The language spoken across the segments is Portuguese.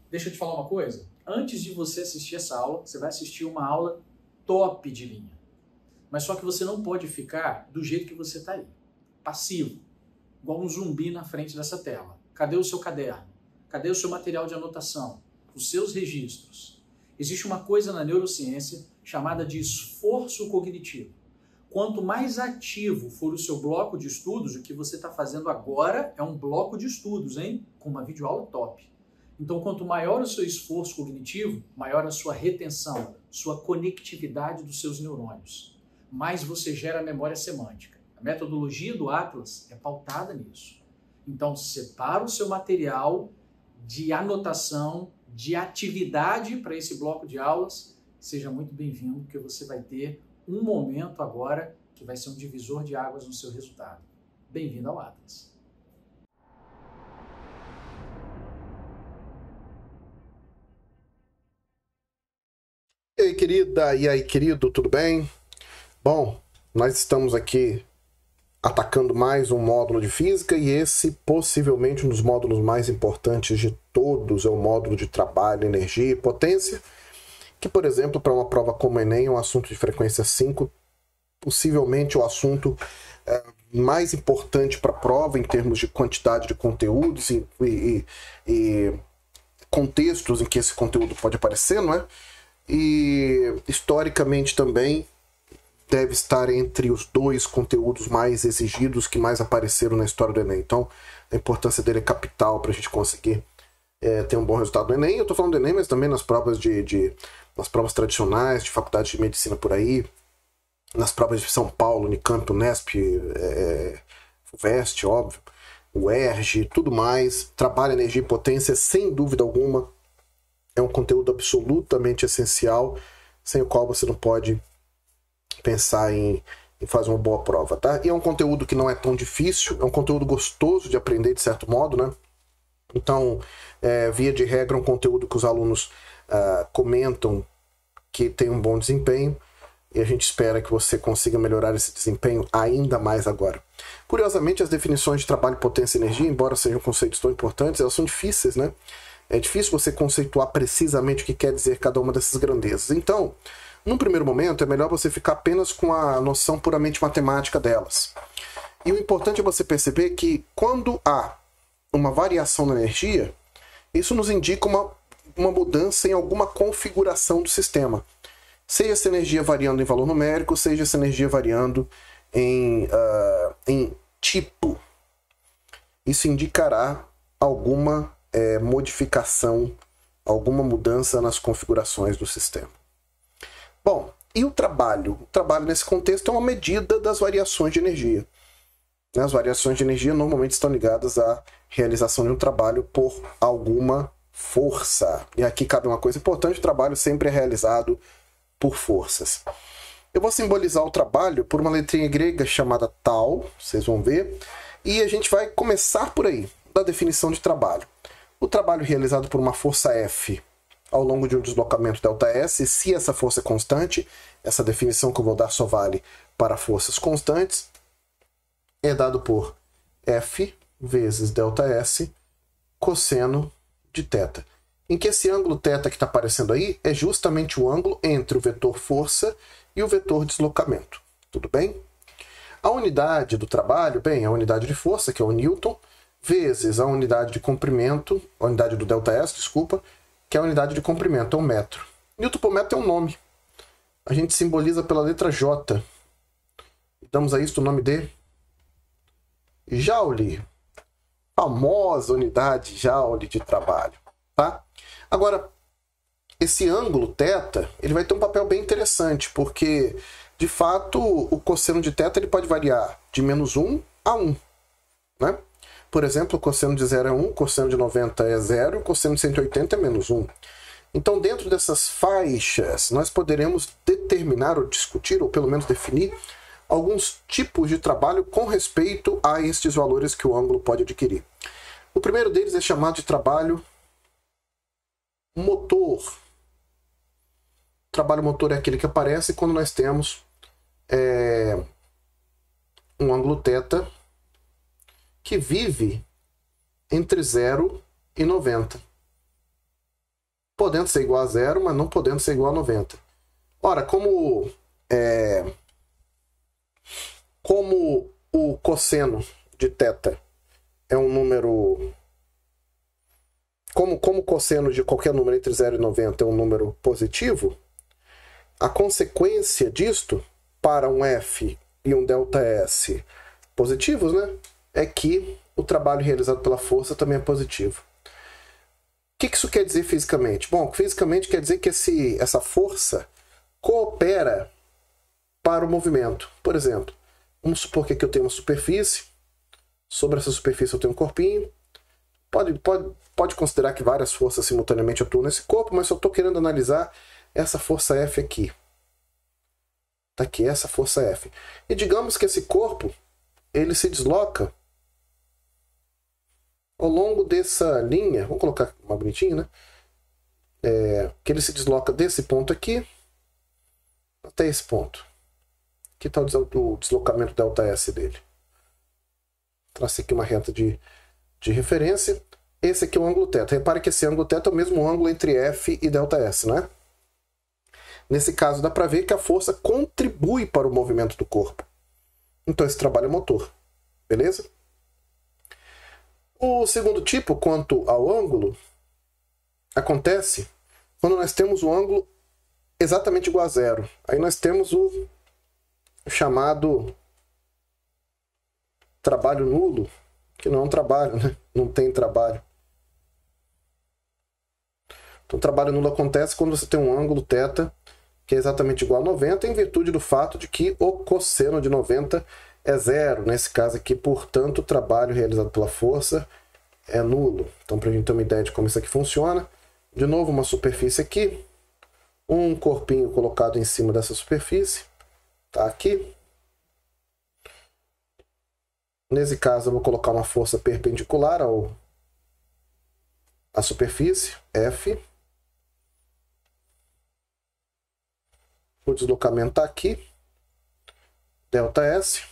Deixa eu te falar uma coisa. Antes de você assistir essa aula, você vai assistir uma aula top de linha. Mas só que você não pode ficar do jeito que você está aí. Passivo. Igual um zumbi na frente dessa tela. Cadê o seu caderno? Cadê o seu material de anotação? Os seus registros? Existe uma coisa na neurociência chamada de esforço cognitivo. Quanto mais ativo for o seu bloco de estudos, o que você está fazendo agora é um bloco de estudos, hein? Com uma videoaula top. Então, quanto maior o seu esforço cognitivo, maior a sua retenção, sua conectividade dos seus neurônios. Mais você gera memória semântica. A metodologia do Atlas é pautada nisso. Então, separa o seu material de anotação, de atividade para esse bloco de aulas. Seja muito bem-vindo, porque você vai ter um momento agora que vai ser um divisor de águas no seu resultado. Bem-vindo ao Atlas. E aí, querida, e aí, querido, tudo bem? Bom, nós estamos aqui atacando mais um módulo de física e esse possivelmente um dos módulos mais importantes de todos é o módulo de trabalho, energia e potência, que, por exemplo, para uma prova como o Enem, é um assunto de frequência 5, possivelmente o assunto mais importante para a prova em termos de quantidade de conteúdos e contextos em que esse conteúdo pode aparecer, não é? E historicamente também deve estar entre os dois conteúdos mais exigidos que mais apareceram na história do Enem. Então, a importância dele é capital para a gente conseguir ter um bom resultado no Enem. Eu estou falando do Enem, mas também nas provas nas provas tradicionais de faculdade de medicina por aí, nas provas de São Paulo, Unicamp, Unesp, FUVEST, óbvio, o UERJ, tudo mais. Trabalho, energia e potência, sem dúvida alguma, é um conteúdo absolutamente essencial, sem o qual você não pode pensar em fazer uma boa prova, tá? E é um conteúdo que não é tão difícil, é um conteúdo gostoso de aprender de certo modo, né? Então, via de regra, é um conteúdo que os alunos comentam que tem um bom desempenho e a gente espera que você consiga melhorar esse desempenho ainda mais agora. Curiosamente, as definições de trabalho, potência e energia, embora sejam conceitos tão importantes, elas são difíceis, né? É difícil você conceituar precisamente o que quer dizer cada uma dessas grandezas. Então, num primeiro momento, é melhor você ficar apenas com a noção puramente matemática delas. E o importante é você perceber que quando há uma variação na energia, isso nos indica uma mudança em alguma configuração do sistema. Seja essa energia variando em valor numérico, seja essa energia variando em tipo. Isso indicará alguma modificação, alguma mudança nas configurações do sistema. Bom, e o trabalho? O trabalho nesse contexto é uma medida das variações de energia. As variações de energia normalmente estão ligadas à realização de um trabalho por alguma força. E aqui cabe uma coisa importante: o trabalho sempre é realizado por forças. Eu vou simbolizar o trabalho por uma letrinha grega chamada tau, vocês vão ver, e a gente vai começar por aí, da definição de trabalho. O trabalho realizado por uma força F ao longo de um deslocamento ΔS, se essa força é constante, essa definição que eu vou dar só vale para forças constantes, é dado por F vezes ΔS cosseno de θ. Em que esse ângulo θ que está aparecendo aí é justamente o ângulo entre o vetor força e o vetor deslocamento. Tudo bem? A unidade do trabalho, bem, a unidade de força, que é o Newton, vezes a unidade de comprimento, a unidade do ΔS, desculpa, que é a unidade de comprimento, é um metro. Newton por metro é um nome. A gente simboliza pela letra J. Damos a isso o nome de Joule. Famosa unidade Joule de trabalho. Tá? Agora, esse ângulo θ, ele vai ter um papel bem interessante, porque, de fato, o cosseno de θ ele pode variar de -1 a 1. Né? Por exemplo, o cosseno de 0 é 1, o cosseno de 90 é 0, o cosseno de 180 é -1. Então, dentro dessas faixas, nós poderemos determinar ou discutir, ou pelo menos definir, alguns tipos de trabalho com respeito a estes valores que o ângulo pode adquirir. O primeiro deles é chamado de trabalho motor. O trabalho motor é aquele que aparece quando nós temos um ângulo θ que vive entre 0 e 90. podendo ser igual a 0, mas não podendo ser igual a 90. Ora, como o cosseno de θ é um número... Como o cosseno de qualquer número entre 0 e 90 é um número positivo, a consequência disto para um f e um ΔS positivos, né, é que o trabalho realizado pela força também é positivo. O que isso quer dizer fisicamente? Bom, fisicamente quer dizer que essa força coopera para o movimento. Por exemplo, vamos supor que aqui eu tenho uma superfície, sobre essa superfície eu tenho um corpinho. Pode considerar que várias forças simultaneamente atuam nesse corpo, mas eu estou querendo analisar essa força F aqui. Está aqui, essa força F. E digamos que esse corpo ele se desloca ao longo dessa linha. Vamos colocar uma bonitinha, né? Que ele se desloca desse ponto aqui até esse ponto. Aqui está o deslocamento ΔS dele. Tracei aqui uma reta de referência. Esse aqui é o ângulo θ. Repare que esse ângulo θ é o mesmo ângulo entre F e ΔS, né? Nesse caso, dá para ver que a força contribui para o movimento do corpo. Então, esse trabalho é motor. Beleza? O segundo tipo, quanto ao ângulo, acontece quando nós temos o ângulo exatamente igual a 0. Aí nós temos o chamado trabalho nulo, que não é um trabalho, né? Não tem trabalho. Então, o trabalho nulo acontece quando você tem um ângulo θ que é exatamente igual a 90, em virtude do fato de que o cosseno de 90 é 0. Nesse caso aqui, portanto, o trabalho realizado pela força é nulo. Então, para a gente ter uma ideia de como isso aqui funciona, de novo uma superfície aqui, um corpinho colocado em cima dessa superfície, tá aqui. Nesse caso, eu vou colocar uma força perpendicular à superfície, F. O deslocamento está aqui, ΔS.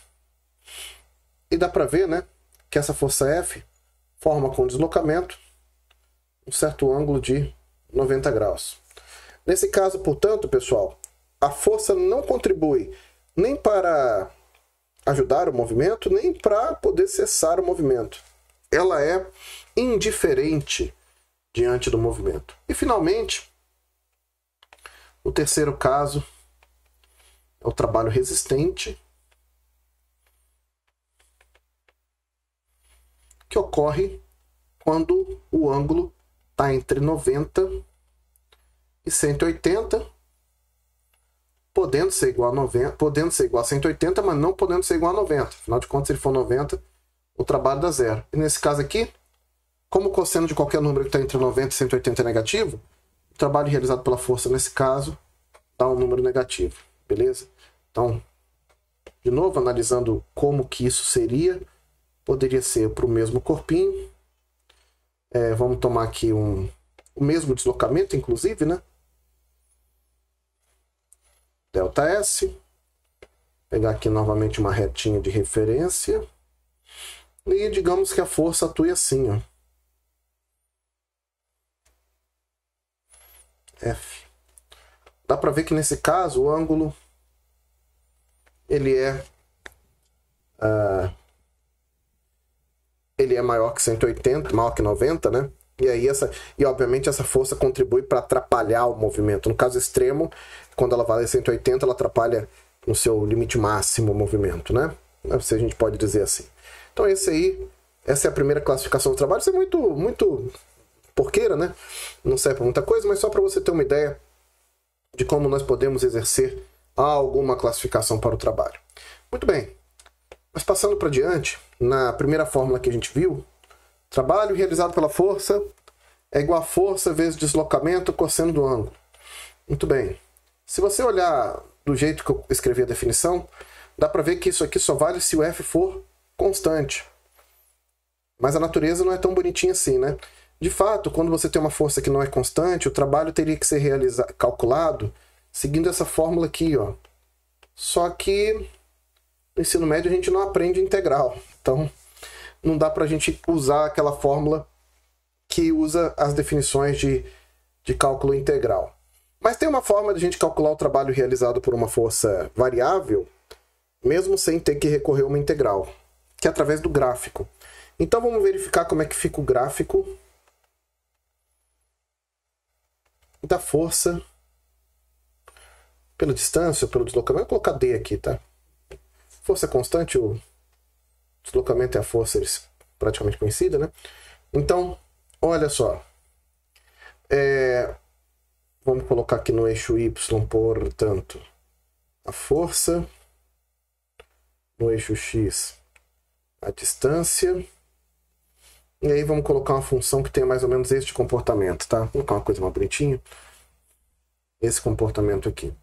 E dá para ver, né, que essa força F forma com o deslocamento um certo ângulo de 90 graus. Nesse caso, portanto, pessoal, a força não contribui nem para ajudar o movimento, nem para poder cessar o movimento. Ela é indiferente diante do movimento. E, finalmente, o terceiro caso é o trabalho resistente, que ocorre quando o ângulo está entre 90 e 180, podendo ser igual a 90, podendo ser igual a 180, mas não podendo ser igual a 90. Afinal de contas, se ele for 90, o trabalho dá zero. E nesse caso aqui, como o cosseno de qualquer número que está entre 90 e 180 é negativo, o trabalho realizado pela força, nesse caso, dá um número negativo. Beleza? Então, de novo, analisando como que isso seria, poderia ser para o mesmo corpinho. Vamos tomar aqui o mesmo deslocamento, inclusive, né? ΔS. Pegar aqui novamente uma retinha de referência. E digamos que a força atue assim, ó. F. Dá para ver que nesse caso o ângulo ele é maior que 180, maior que 90, né? E obviamente essa força contribui para atrapalhar o movimento. No caso extremo, quando ela vale 180, ela atrapalha no seu limite máximo o movimento, né? Se a gente pode dizer assim. Então essa é a primeira classificação do trabalho. Isso é muito porqueira, né? Não serve para muita coisa, mas só para você ter uma ideia de como nós podemos exercer alguma classificação para o trabalho. Muito bem. Mas passando para diante, na primeira fórmula que a gente viu, trabalho realizado pela força é igual a força vezes deslocamento cosseno do ângulo. Muito bem. Se você olhar do jeito que eu escrevi a definição, dá para ver que isso aqui só vale se o F for constante. Mas a natureza não é tão bonitinha assim, né? De fato, quando você tem uma força que não é constante, o trabalho teria que ser calculado seguindo essa fórmula aqui, ó. Só que no ensino médio a gente não aprende integral. Então, não dá para a gente usar aquela fórmula que usa as definições de de cálculo integral. Mas tem uma forma de a gente calcular o trabalho realizado por uma força variável, mesmo sem ter que recorrer a uma integral, que é através do gráfico. Então vamos verificar como é que fica o gráfico da força pela distância, pelo deslocamento. Vou colocar D aqui, tá? Força constante, o deslocamento é a força praticamente conhecida, né? Então, olha só. Vamos colocar aqui no eixo Y, portanto, a força. No eixo X, a distância. E aí vamos colocar uma função que tenha mais ou menos este comportamento, tá? Vou colocar uma coisa mais bonitinha. Esse comportamento aqui.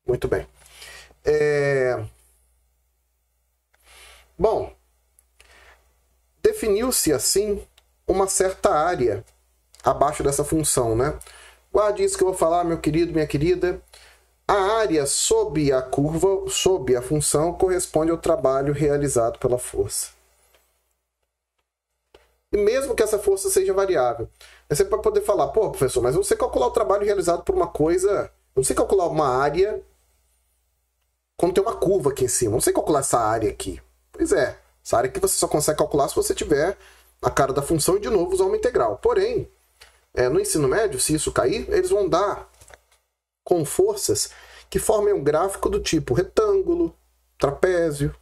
Muito bem. Bom, definiu-se assim uma certa área abaixo dessa função, né? Guarde isso que eu vou falar, meu querido, minha querida. A área sob a curva, sob a função, corresponde ao trabalho realizado pela força. E mesmo que essa força seja variável, você vai poder falar, pô, professor, mas eu não sei calcular o trabalho realizado por uma coisa, eu não sei calcular uma área quando tem uma curva aqui em cima, eu não sei calcular essa área aqui. Pois é, essa área que você só consegue calcular se você tiver a cara da função e de novo usar uma integral. Porém, no ensino médio, se isso cair, eles vão dar com forças que formem um gráfico do tipo retângulo, trapézio,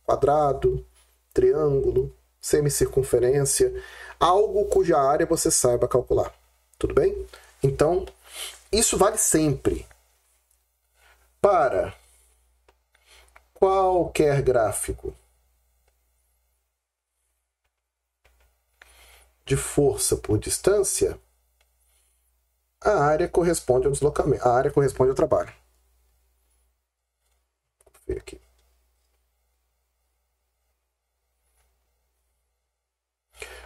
quadrado, triângulo, semicircunferência, algo cuja área você saiba calcular. Tudo bem? Então, isso vale sempre para qualquer gráfico de força por distância. A área corresponde ao deslocamento, a área corresponde ao trabalho. Vou ver aqui.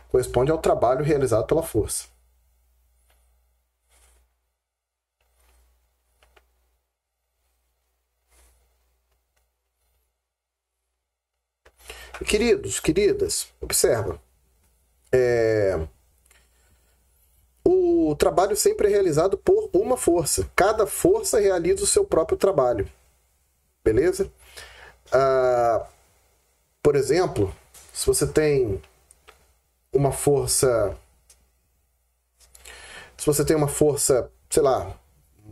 Corresponde ao trabalho realizado pela força. E, queridos, queridas, observa. O trabalho sempre é realizado por uma força. Cada força realiza o seu próprio trabalho. Beleza? Por exemplo, se você tem uma força... Se você tem uma força, sei lá,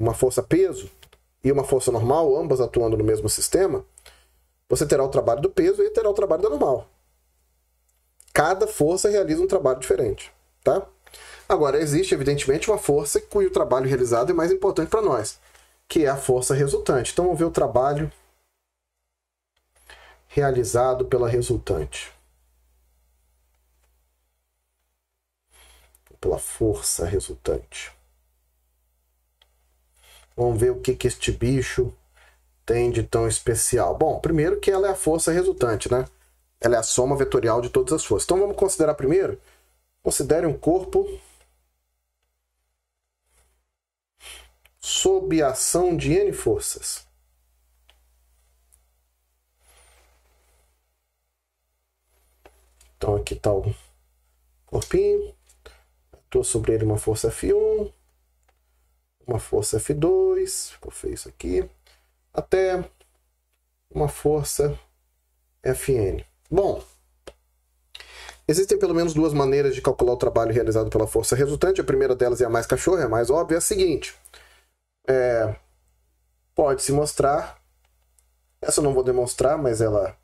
uma força peso e uma força normal, ambas atuando no mesmo sistema, você terá o trabalho do peso e terá o trabalho da normal. Cada força realiza um trabalho diferente, tá? Agora, existe, evidentemente, uma força cujo trabalho realizado é mais importante para nós, que é a força resultante. Então, vamos ver o trabalho realizado pela resultante. Pela força resultante. Vamos ver o que este bicho tem de tão especial. Bom, primeiro que ela é a força resultante, né? Ela é a soma vetorial de todas as forças. Então, vamos considerar primeiro, considere um corpo sob a ação de N forças. Então aqui está o corpinho. Estou sobre ele uma força F1, uma força F2, ficou feio isso aqui, até uma força Fn. Bom, existem pelo menos duas maneiras de calcular o trabalho realizado pela força resultante. A primeira delas é a mais cachorra, é a mais óbvia, é a seguinte. Pode-se mostrar, essa eu não vou demonstrar, mas ela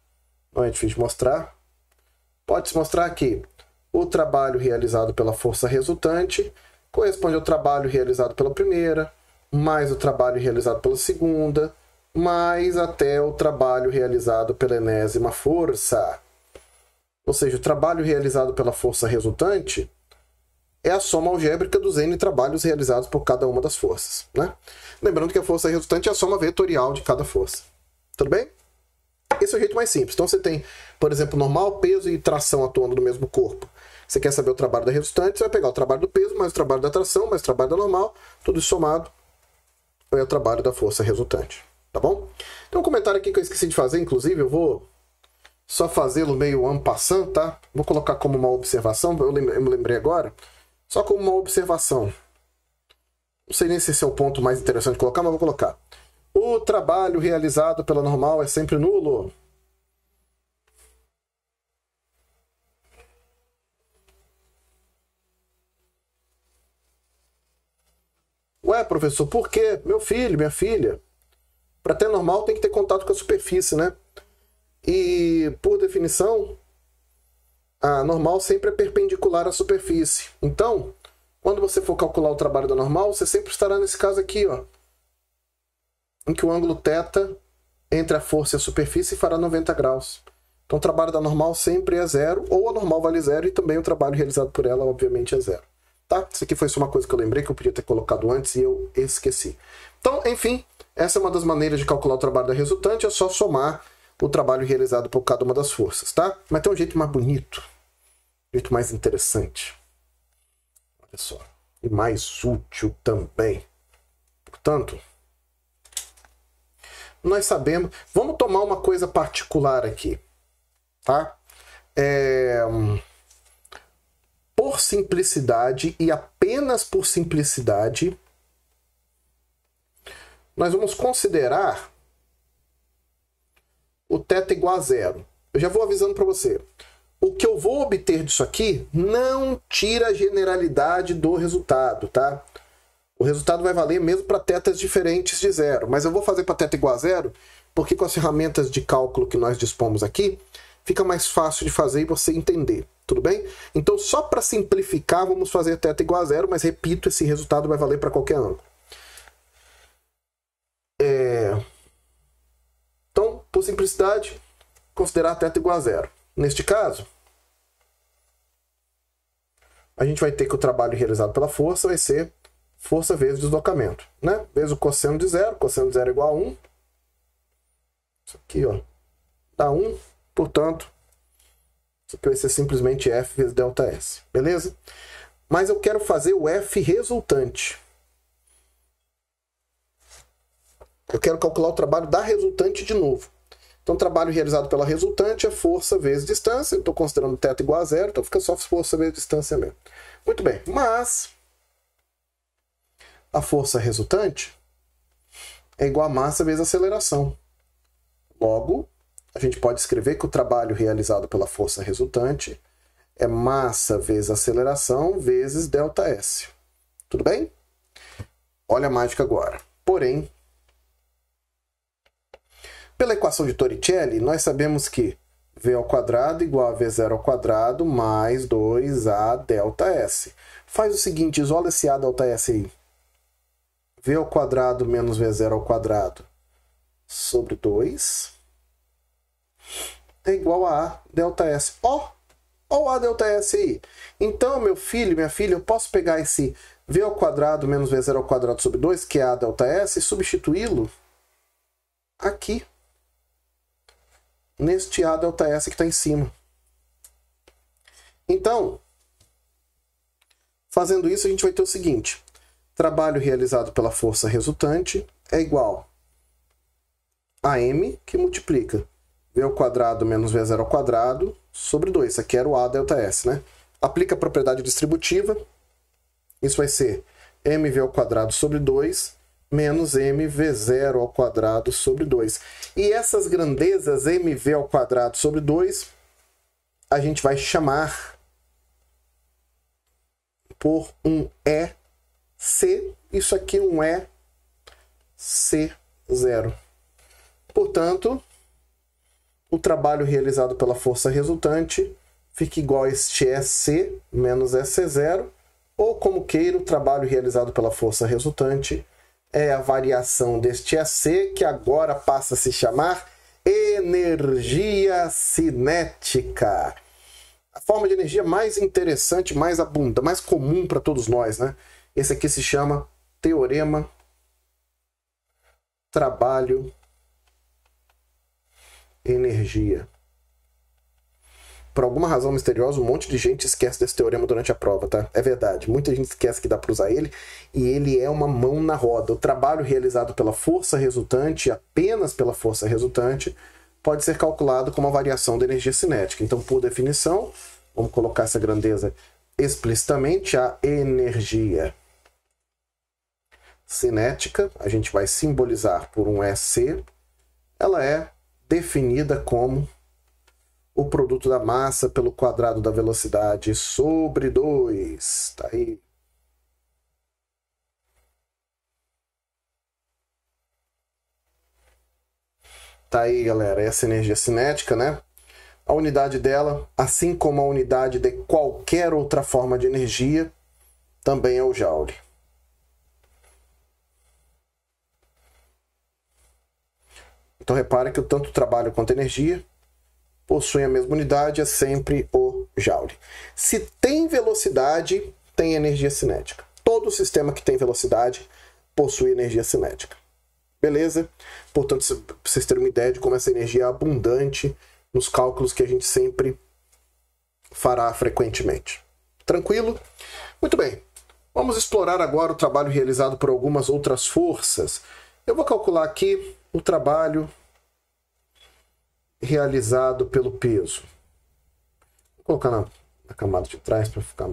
não é difícil de mostrar. Pode-se mostrar que o trabalho realizado pela força resultante corresponde ao trabalho realizado pela primeira, mais o trabalho realizado pela segunda, mais até o trabalho realizado pela enésima força. Ou seja, o trabalho realizado pela força resultante é a soma algébrica dos N trabalhos realizados por cada uma das forças, né? Lembrando que a força resultante é a soma vetorial de cada força. Tudo bem? Esse é o jeito mais simples. Então você tem, por exemplo, normal, peso e tração atuando no mesmo corpo. Você quer saber o trabalho da resultante, você vai pegar o trabalho do peso, mais o trabalho da tração, mais o trabalho da normal, tudo isso somado é o trabalho da força resultante. Tá bom? Tem um comentário aqui que eu esqueci de fazer, inclusive, eu vou só fazê-lo meio en passant, tá? Vou colocar como uma observação, eu me lembrei agora. Só como uma observação. Não sei nem se esse é o ponto mais interessante de colocar, mas vou colocar. O trabalho realizado pela normal é sempre nulo. Ué, professor, por quê? Meu filho, minha filha. Para ter normal tem que ter contato com a superfície, né? E, por definição, a normal sempre é perpendicular à superfície. Então, quando você for calcular o trabalho da normal, você sempre estará nesse caso aqui, ó, em que o ângulo θ entre a força e a superfície fará 90 graus. Então, o trabalho da normal sempre é zero, ou a normal vale zero, e também o trabalho realizado por ela, obviamente, é zero. Tá? Isso aqui foi só uma coisa que eu lembrei, que eu podia ter colocado antes e eu esqueci. Então, enfim, essa é uma das maneiras de calcular o trabalho da resultante, é só somar o trabalho realizado por cada uma das forças, tá? Mas tem um jeito mais bonito, um jeito mais interessante. Olha só. E mais útil também. Portanto, nós sabemos... Vamos tomar uma coisa particular aqui, tá? Por simplicidade e apenas por simplicidade, nós vamos considerar o θ igual a zero. Eu já vou avisando para você. O que eu vou obter disso aqui não tira a generalidade do resultado, tá? O resultado vai valer mesmo para θs diferentes de zero. Mas eu vou fazer para θ igual a zero, porque com as ferramentas de cálculo que nós dispomos aqui, fica mais fácil de fazer e você entender. Tudo bem? Então, só para simplificar, vamos fazer θ igual a zero, mas repito, esse resultado vai valer para qualquer ângulo. Então, por simplicidade, considerar θ igual a zero. Neste caso, a gente vai ter que o trabalho realizado pela força vai ser força vezes deslocamento, né? Vezes o cosseno de zero é igual a 1. Isso aqui, ó, dá 1, portanto, isso aqui vai ser simplesmente F vezes ΔS, beleza? Mas eu quero fazer o F resultante. Eu quero calcular o trabalho da resultante de novo. Então, o trabalho realizado pela resultante é força vezes distância. Eu estou considerando θ igual a zero, então fica só força vezes distância mesmo. Muito bem, mas a força resultante é igual a massa vezes aceleração. Logo, a gente pode escrever que o trabalho realizado pela força resultante é massa vezes aceleração vezes ΔS. Tudo bem? Olha a mágica agora. Porém, pela equação de Torricelli, nós sabemos que V ao quadrado igual a V0 ao quadrado mais 2A ΔS. Faz o seguinte, isola esse A ΔS aí. V ao quadrado menos V0 ao quadrado sobre 2 é igual a A ΔS. Ó o A ΔS aí. Então, meu filho, minha filha, eu posso pegar esse V ao quadrado menos V0 ao quadrado sobre 2, que é A ΔS, e substituí-lo aqui, neste A ΔS que está em cima. Então, fazendo isso, a gente vai ter o seguinte. Trabalho realizado pela força resultante é igual a M, que multiplica V ao quadrado menos V0 ao quadrado sobre 2. Isso aqui era o A ΔS, né? Aplica a propriedade distributiva. Isso vai ser mv ao quadrado sobre 2 menos mv0 ao quadrado sobre 2. E essas grandezas mv ao quadrado sobre 2 a gente vai chamar por um EC. Isso aqui é um EC0. Portanto, o trabalho realizado pela força resultante fica igual a este EC menos EC0, ou como queira, o trabalho realizado pela força resultante é a variação deste EC, que agora passa a se chamar energia cinética. A forma de energia mais interessante, mais abundante, mais comum para todos nós, né? Esse aqui se chama teorema trabalho energia. Por alguma razão misteriosa, um monte de gente esquece desse teorema durante a prova, tá? É verdade, muita gente esquece que dá para usar ele, e ele é uma mão na roda. O trabalho realizado pela força resultante, apenas pela força resultante, pode ser calculado como a variação da energia cinética. Então, por definição, vamos colocar essa grandeza explicitamente, a energia cinética, a gente vai simbolizar por um EC, ela é definida como o produto da massa pelo quadrado da velocidade sobre 2. Tá aí. Tá aí, galera, essa energia cinética, né? A unidade dela, assim como a unidade de qualquer outra forma de energia, também é o joule. Então repare que tanto o trabalho quanto a energia possuem a mesma unidade, é sempre o joule. Se tem velocidade, tem energia cinética. Todo sistema que tem velocidade possui energia cinética. Beleza? Portanto, para vocês terem uma ideia de como essa energia é abundante nos cálculos que a gente sempre fará frequentemente. Tranquilo? Muito bem. Vamos explorar agora o trabalho realizado por algumas outras forças. Eu vou calcular aqui o trabalho realizado pelo peso. Vou colocar na camada de trás para ficar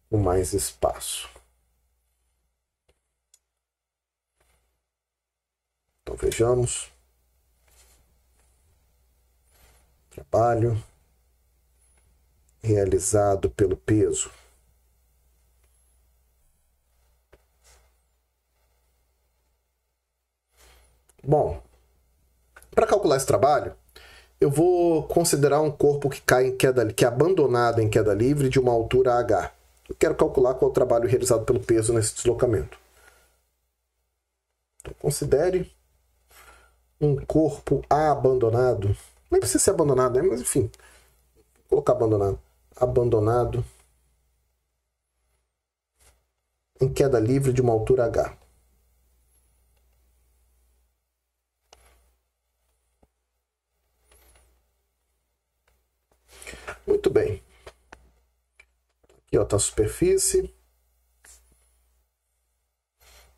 com mais espaço. Então vejamos. Trabalho realizado pelo peso. Bom, para calcular esse trabalho, eu vou considerar um corpo que cai em queda, que é abandonado em queda livre de uma altura h. Eu quero calcular qual é o trabalho realizado pelo peso nesse deslocamento. Então, considere um corpo abandonado. Nem precisa ser abandonado, né? Mas enfim, vou colocar abandonado. Abandonado em queda livre de uma altura h. Muito bem. Aqui está a superfície.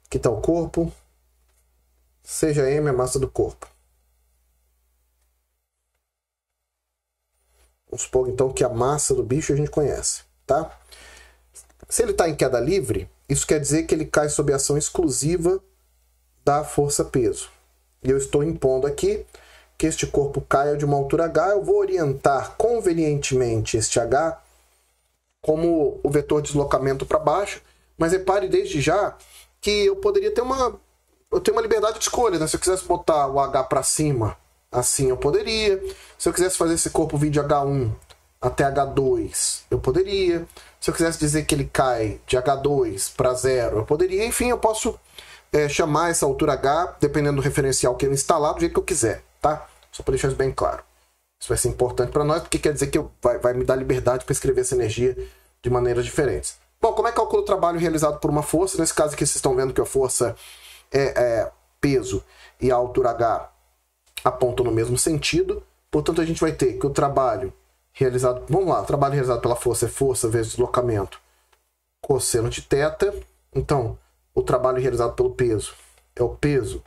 Aqui está o corpo. Seja m a massa do corpo. Vamos supor então que a massa do bicho a gente conhece, tá? Se ele está em queda livre, isso quer dizer que ele cai sob a ação exclusiva da força-peso. E eu estou impondo aqui que este corpo caia de uma altura h. Eu vou orientar convenientemente este h como o vetor de deslocamento para baixo, mas repare desde já que eu poderia ter uma liberdade de escolha, né? Se eu quisesse botar o h para cima, assim eu poderia. Se eu quisesse fazer esse corpo vir de h1 até h2, eu poderia. Se eu quisesse dizer que ele cai de h2 para 0, eu poderia. Enfim, eu posso chamar essa altura h, dependendo do referencial que eu instalar, do jeito que eu quiser, tá? Só para deixar isso bem claro. Isso vai ser importante para nós, porque quer dizer que vai me dar liberdade para escrever essa energia de maneiras diferentes. Bom, como é que calcula o trabalho realizado por uma força? Nesse caso aqui, vocês estão vendo que a força é peso e a altura h apontam no mesmo sentido. Portanto, a gente vai ter que o trabalho realizado... Vamos lá, o trabalho realizado pela força é força vezes deslocamento cosseno de θ. Então, o trabalho realizado pelo peso é o peso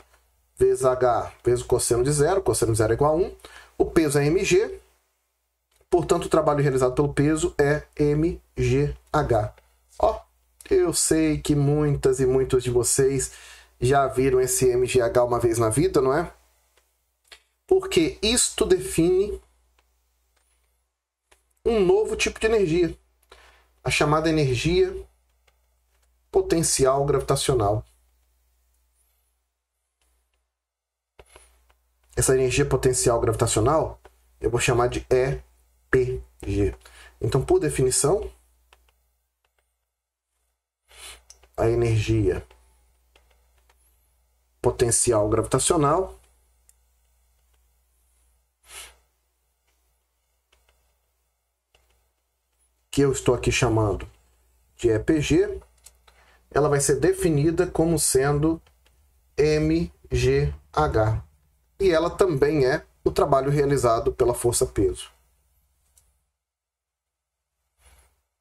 vezes h vezes o cosseno de 0. Cosseno de 0 é igual a 1. O peso é mg. Portanto, o trabalho realizado pelo peso é mgh. Ó, eu sei que muitas e muitos de vocês já viram esse mgh uma vez na vida, não é? Porque isto define um novo tipo de energia, a chamada energia potencial gravitacional. Essa energia potencial gravitacional eu vou chamar de EPG. Então, por definição, a energia potencial gravitacional que eu estou aqui chamando de EPG, ela vai ser definida como sendo mgh. E ela também é o trabalho realizado pela força-peso.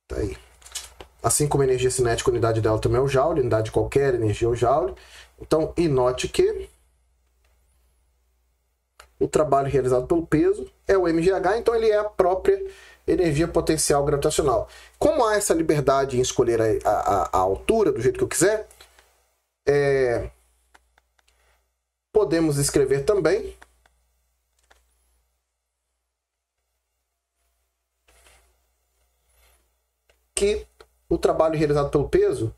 Tá aí. Assim como a energia cinética, a unidade dela também é o joule, a unidade de qualquer energia é o joule. Então, e note que o trabalho realizado pelo peso é o mgh, então ele é a própria energia potencial gravitacional. Como há essa liberdade em escolher a altura do jeito que eu quiser, podemos escrever também que o trabalho realizado pelo peso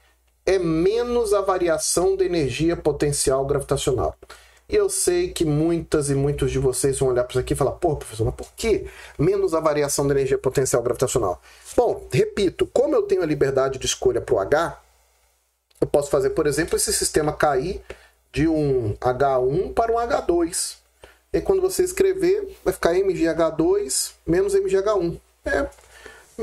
é menos a variação da energia potencial gravitacional. E eu sei que muitas e muitos de vocês vão olhar para isso aqui e falar, pô, professor, mas por que menos a variação da energia potencial gravitacional? Bom, repito, como eu tenho a liberdade de escolha para o H, eu posso fazer, por exemplo, esse sistema cair de um H1 para um H2. E quando você escrever, vai ficar mgh2 menos mgh1. É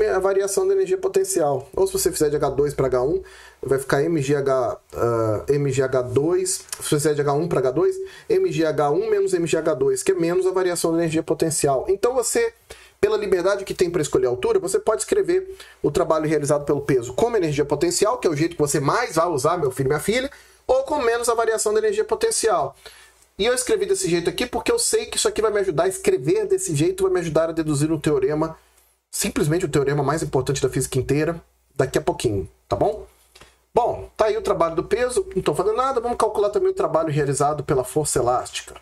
a variação da energia potencial. Ou se você fizer de H2 para H1, vai ficar mgh2, se você fizer de H1 para H2, mgh1 menos mgh2, que é menos a variação da energia potencial. Então você, pela liberdade que tem para escolher a altura, você pode escrever o trabalho realizado pelo peso como energia potencial, que é o jeito que você mais vai usar, meu filho e minha filha, ou com menos a variação da energia potencial. E eu escrevi desse jeito aqui porque eu sei que isso aqui vai me ajudar a escrever desse jeito, vai me ajudar a deduzir um teorema, simplesmente o teorema mais importante da física inteira, daqui a pouquinho, tá bom? Bom, tá aí o trabalho do peso, não estou fazendo nada, vamos calcular também o trabalho realizado pela força elástica.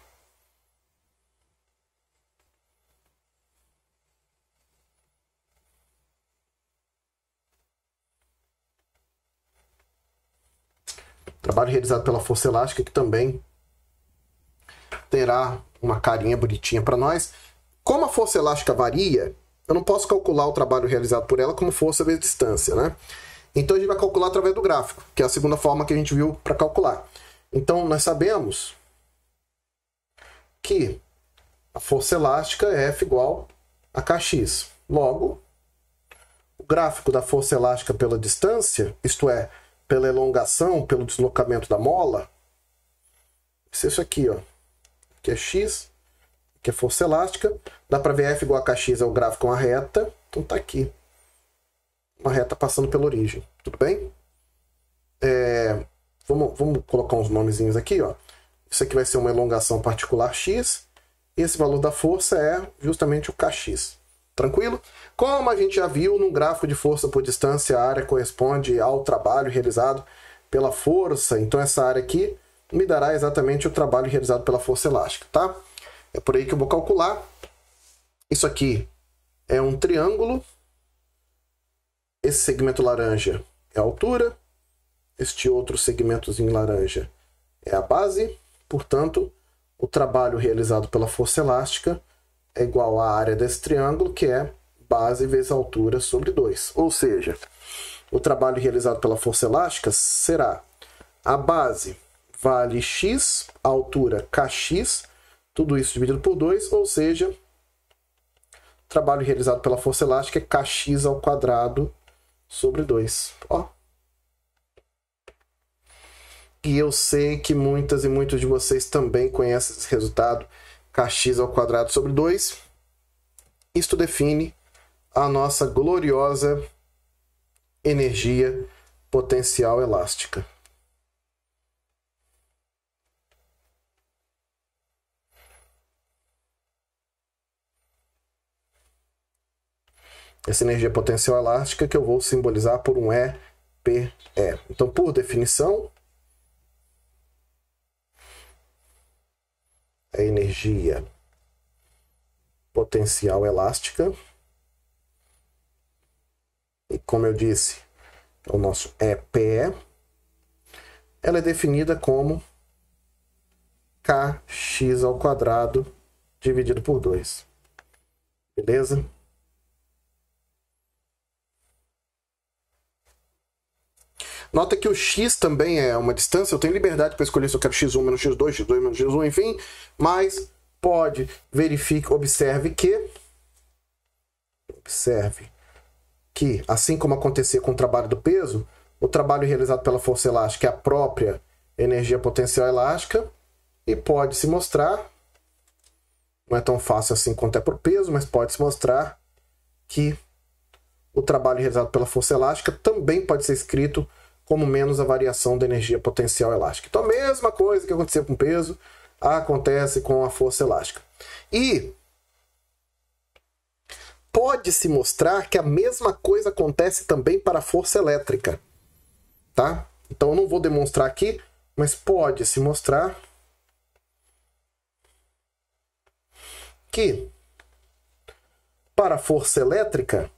Trabalho realizado pela força elástica, que também terá uma carinha bonitinha para nós. Como a força elástica varia, eu não posso calcular o trabalho realizado por ela como força vezes distância, né? Então a gente vai calcular através do gráfico, que é a segunda forma que a gente viu para calcular. Então nós sabemos que a força elástica é F igual a Kx. Logo, o gráfico da força elástica pela distância, isto é, pela elongação, pelo deslocamento da mola, isso é isso aqui, ó, que é x, que é força elástica. Dá para ver F igual a Kx é o gráfico, uma reta, então tá aqui. Uma reta passando pela origem, tudo bem? Vamos colocar uns nomezinhos aqui, ó. Isso aqui vai ser uma elongação particular x, e esse valor da força é justamente o Kx. Tranquilo? Como a gente já viu no gráfico de força por distância, a área corresponde ao trabalho realizado pela força, então essa área aqui me dará exatamente o trabalho realizado pela força elástica, tá? É por aí que eu vou calcular. Isso aqui é um triângulo. Esse segmento laranja é a altura. Este outro segmentozinho laranja é a base. Portanto, o trabalho realizado pela força elástica é igual à área desse triângulo, que é base vezes altura sobre 2. Ou seja, o trabalho realizado pela força elástica será a base vale x, a altura kx, tudo isso dividido por 2, ou seja, o trabalho realizado pela força elástica é kx ao quadrado sobre 2. Ó. E eu sei que muitas e muitos de vocês também conhecem esse resultado, kx ao quadrado sobre 2. Isto define a nossa gloriosa energia potencial elástica. Essa energia potencial elástica que eu vou simbolizar por um EPE. Então, por definição, a energia potencial elástica, e como eu disse, é o nosso EPE, ela é definida como kx ao quadrado dividido por 2. Beleza? Nota que o x também é uma distância, eu tenho liberdade para escolher se eu quero x1 menos x2, x2 menos x1, enfim, mas pode, verifique, observe que, assim como acontecia com o trabalho do peso, o trabalho realizado pela força elástica é a própria energia potencial elástica, e pode se mostrar, não é tão fácil assim quanto é para o peso, mas pode se mostrar que o trabalho realizado pela força elástica também pode ser escrito como menos a variação da energia potencial elástica. Então a mesma coisa que acontecia com o peso acontece com a força elástica. E pode-se mostrar que a mesma coisa acontece também para a força elétrica, tá? Então eu não vou demonstrar aqui, mas pode-se mostrar que para a força elétrica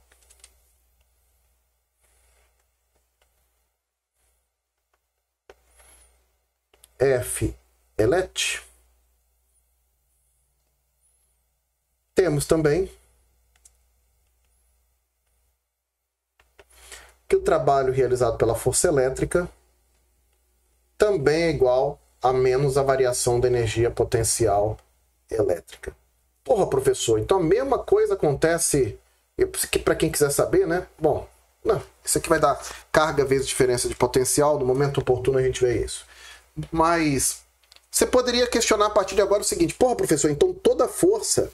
F elet temos também que o trabalho realizado pela força elétrica também é igual a menos a variação da energia potencial elétrica. Porra, professor, então a mesma coisa acontece, para quem quiser saber, né? Bom, não, isso aqui vai dar carga vezes diferença de potencial, no momento oportuno a gente vê isso. Mas você poderia questionar a partir de agora o seguinte: porra, professor, então toda força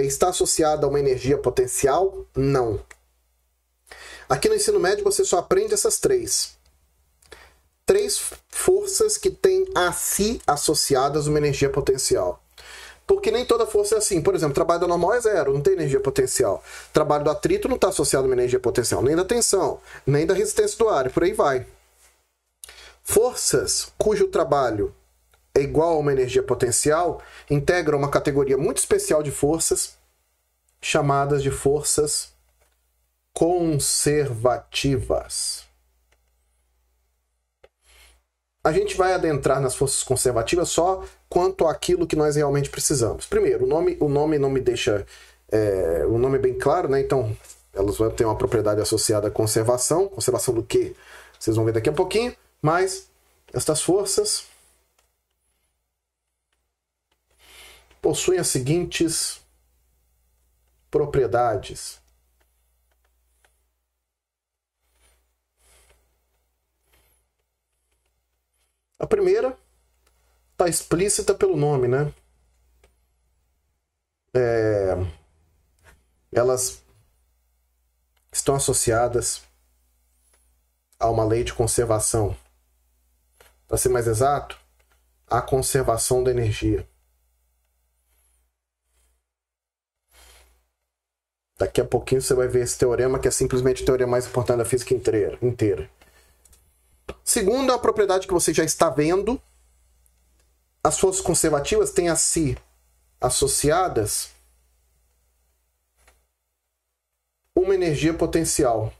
está associada a uma energia potencial? Não. Aqui no ensino médio você só aprende essas três forças que têm a si associadas uma energia potencial. Porque nem toda força é assim. Por exemplo, o trabalho da normal é zero, não tem energia potencial. O trabalho do atrito não está associado a uma energia potencial, nem da tensão, nem da resistência do ar, e por aí vai. Forças cujo trabalho é igual a uma energia potencial integram uma categoria muito especial de forças, chamadas de forças conservativas. A gente vai adentrar nas forças conservativas só quanto àquilo que nós realmente precisamos. Primeiro, o nome não me deixa... o nome é bem claro, né? Então, elas vão ter uma propriedade associada à conservação. Conservação do quê? Vocês vão ver daqui a pouquinho. Mas estas forças possuem as seguintes propriedades. A primeira está explícita pelo nome, né? Elas estão associadas a uma lei de conservação. Para ser mais exato, a conservação da energia. Daqui a pouquinho você vai ver esse teorema, que é simplesmente o teorema mais importante da física inteira. Segundo, a propriedade que você já está vendo, as forças conservativas têm a si associadas uma energia potencial.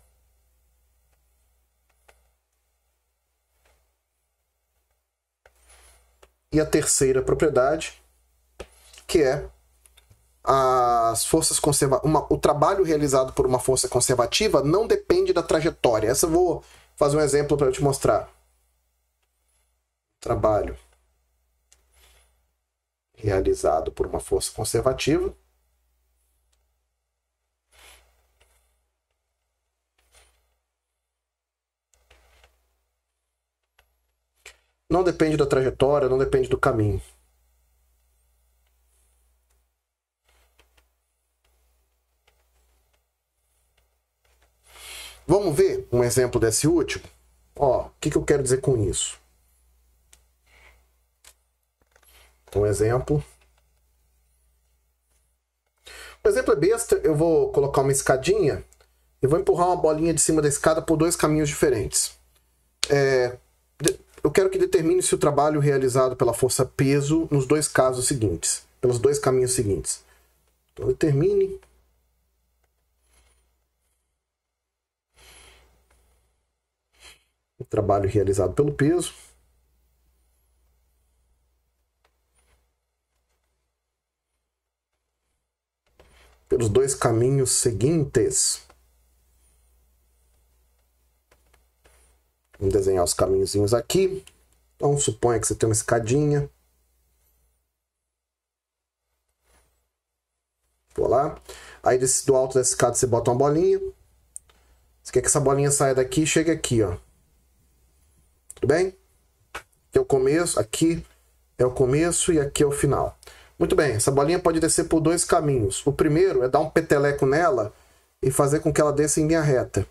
E a terceira propriedade, que é as forças o trabalho realizado por uma força conservativa não depende da trajetória. Essa eu vou fazer um exemplo para eu te mostrar. Trabalho realizado por uma força conservativa não depende da trajetória, não depende do caminho. Vamos ver um exemplo desse último? Ó, o que eu quero dizer com isso? Um exemplo. O exemplo é besta, eu vou colocar uma escadinha e vou empurrar uma bolinha de cima da escada por dois caminhos diferentes. Eu quero que determine se o trabalho realizado pela força peso nos dois casos seguintes, pelos dois caminhos seguintes. Então determine o trabalho realizado pelo peso pelos dois caminhos seguintes. Vamos desenhar os caminhozinhos aqui. Então, suponha que você tem uma escadinha. Vou lá. Aí, do alto dessa escada, você bota uma bolinha. Você quer que essa bolinha saia daqui e chegue aqui, ó. Tudo bem? Aqui é o começo, aqui é o começo e aqui é o final. Muito bem, essa bolinha pode descer por dois caminhos. O primeiro é dar um peteleco nela e fazer com que ela desça em linha reta.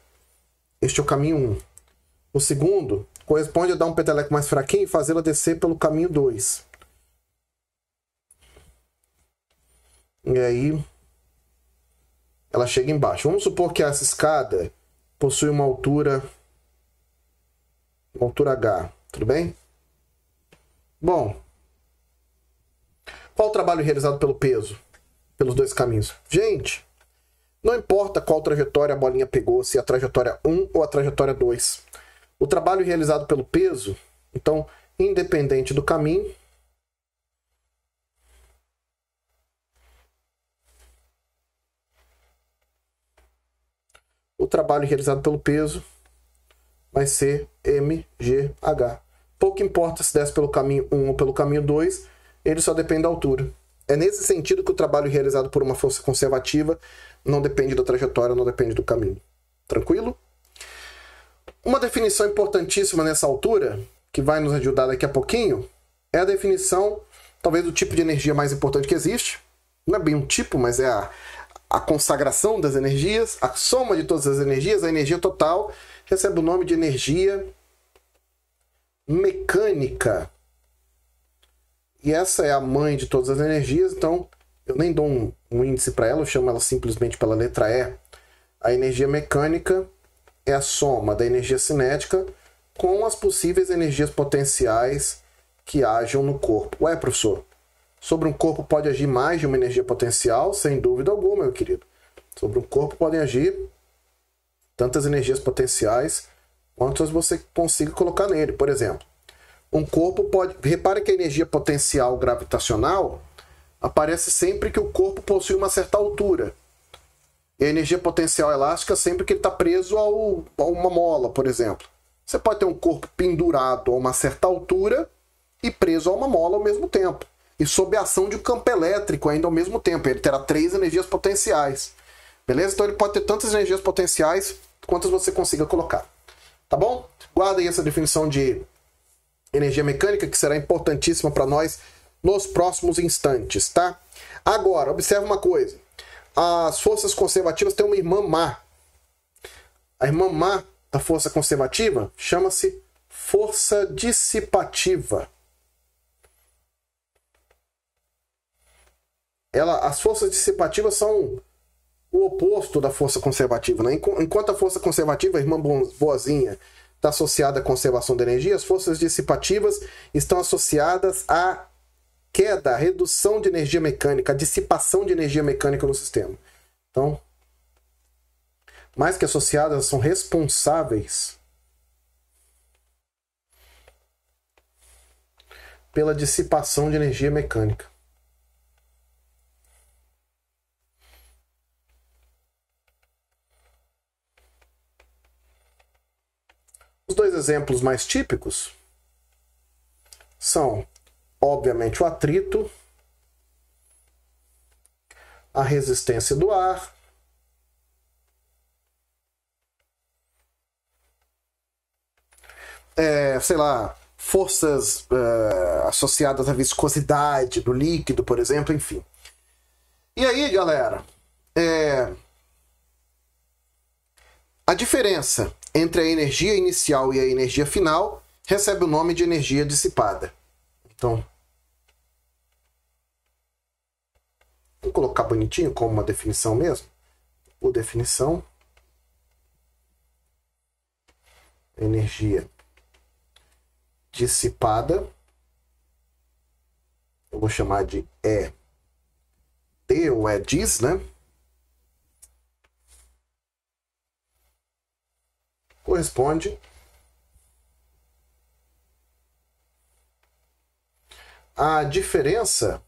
Este é o caminho 1. O segundo corresponde a dar um peteleco mais fraquinho e fazê-la descer pelo caminho 2. E aí ela chega embaixo. Vamos supor que essa escada possui uma altura H, tudo bem? Bom, qual o trabalho realizado pelo peso? Pelos dois caminhos? Gente, não importa qual trajetória a bolinha pegou, se é a trajetória 1 ou a trajetória 2. O trabalho realizado pelo peso, então, independente do caminho, o trabalho realizado pelo peso vai ser mgh. Pouco importa se desce pelo caminho 1 ou pelo caminho 2, ele só depende da altura. É nesse sentido que o trabalho realizado por uma força conservativa não depende da trajetória, não depende do caminho. Tranquilo? Uma definição importantíssima nessa altura, que vai nos ajudar daqui a pouquinho, é a definição, talvez, do tipo de energia mais importante que existe. Não é bem um tipo, mas é a consagração das energias, a soma de todas as energias, a energia total, recebe o nome de energia mecânica. E essa é a mãe de todas as energias, então eu nem dou um índice para ela, eu chamo ela simplesmente pela letra E. A energia mecânica é a soma da energia cinética com as possíveis energias potenciais que hajam no corpo. Ué, professor, sobre um corpo pode agir mais de uma energia potencial? Sem dúvida alguma, meu querido. Sobre um corpo podem agir tantas energias potenciais quantas você consiga colocar nele. Por exemplo, um corpo pode... Repare que a energia potencial gravitacional aparece sempre que o corpo possui uma certa altura. E a energia potencial elástica sempre que ele está preso a uma mola, por exemplo. Você pode ter um corpo pendurado a uma certa altura e preso a uma mola ao mesmo tempo. E sob a ação de um campo elétrico ainda ao mesmo tempo. Ele terá 3 energias potenciais. Beleza? Então ele pode ter tantas energias potenciais quantas você consiga colocar. Tá bom? Guarda aí essa definição de energia mecânica, que será importantíssima para nós nos próximos instantes, tá? Agora, observe uma coisa. As forças conservativas têm uma irmã má. A irmã má da força conservativa chama-se força dissipativa. As forças dissipativas são o oposto da força conservativa, né? Enquanto a força conservativa, a irmã boazinha, está associada à conservação da energia, as forças dissipativas estão associadas à queda, à redução de energia mecânica, à dissipação de energia mecânica no sistema. Então, mais que associadas, são responsáveis pela dissipação de energia mecânica. Os dois exemplos mais típicos são, obviamente, o atrito, a resistência do ar, sei lá, forças associadas à viscosidade do líquido, por exemplo, enfim. E aí, galera, a diferença entre a energia inicial e a energia final recebe o nome de energia dissipada. Então, vou colocar bonitinho como uma definição mesmo. Por definição, energia dissipada, eu vou chamar de ED ou EDIS, né? Corresponde à diferença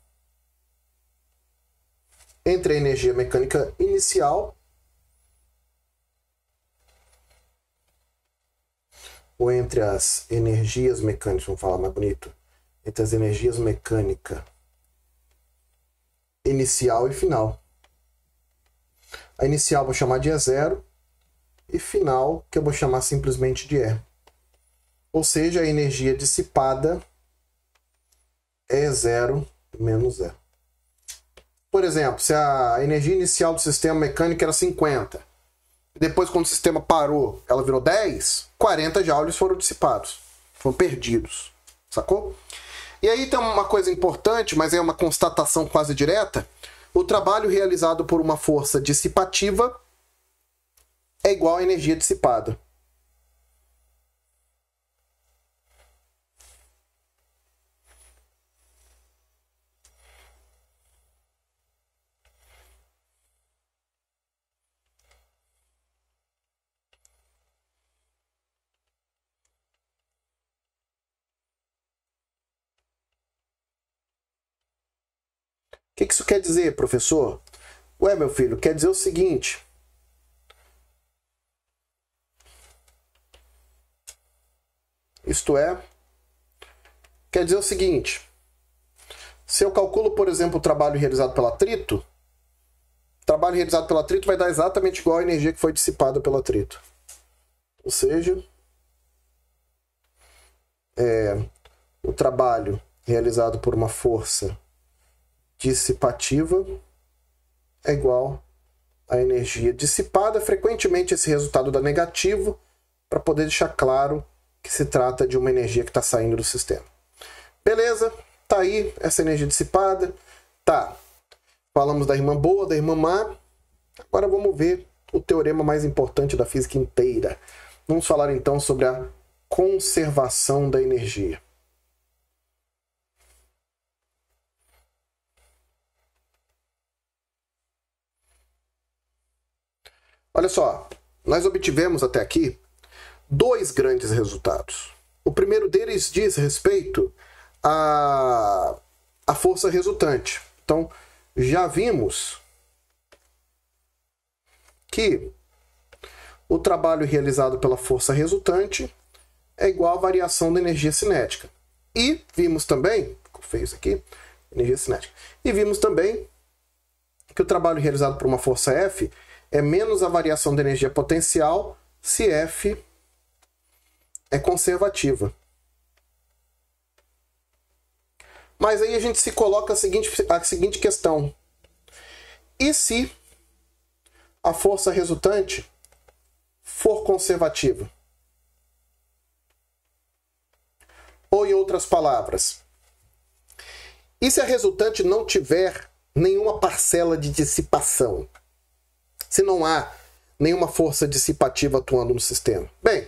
entre a energia mecânica inicial ou entre as energias mecânicas, vamos falar mais bonito, entre as energias mecânicas inicial e final. A inicial eu vou chamar de E0 e final que eu vou chamar simplesmente de E. Ou seja, a energia dissipada é E0 menos E. Por exemplo, se a energia inicial do sistema mecânico era 50, e depois quando o sistema parou, ela virou 10, 40 joules foram dissipados, foram perdidos, sacou? E aí tem uma coisa importante, mas é uma constatação quase direta. o trabalho realizado por uma força dissipativa é igual à energia dissipada. O que isso quer dizer, professor? Ué, meu filho, quer dizer o seguinte. Isto é, quer dizer o seguinte. Se eu calculo, por exemplo, o trabalho realizado pelo atrito, o trabalho realizado pelo atrito vai dar exatamente igual à energia que foi dissipada pelo atrito. Ou seja, o trabalho realizado por uma força dissipativa é igual à energia dissipada. Frequentemente esse resultado dá negativo para poder deixar claro que se trata de uma energia que está saindo do sistema. Beleza, tá aí essa energia dissipada. Tá, falamos da irmã boa, da irmã má. Agora vamos ver o teorema mais importante da física inteira. Vamos falar então sobre a conservação da energia. Olha só, nós obtivemos até aqui 2 grandes resultados. O primeiro deles diz respeito à força resultante. Então, já vimos que o trabalho realizado pela força resultante é igual à variação da energia cinética. E vimos também, fez aqui, energia cinética. E vimos também que o trabalho realizado por uma força F é menos a variação da energia potencial se F é conservativa. Mas aí a gente se coloca a seguinte questão. E se a força resultante for conservativa? Ou, em outras palavras, e se a resultante não tiver nenhuma parcela de dissipação? Se não há nenhuma força dissipativa atuando no sistema? Bem,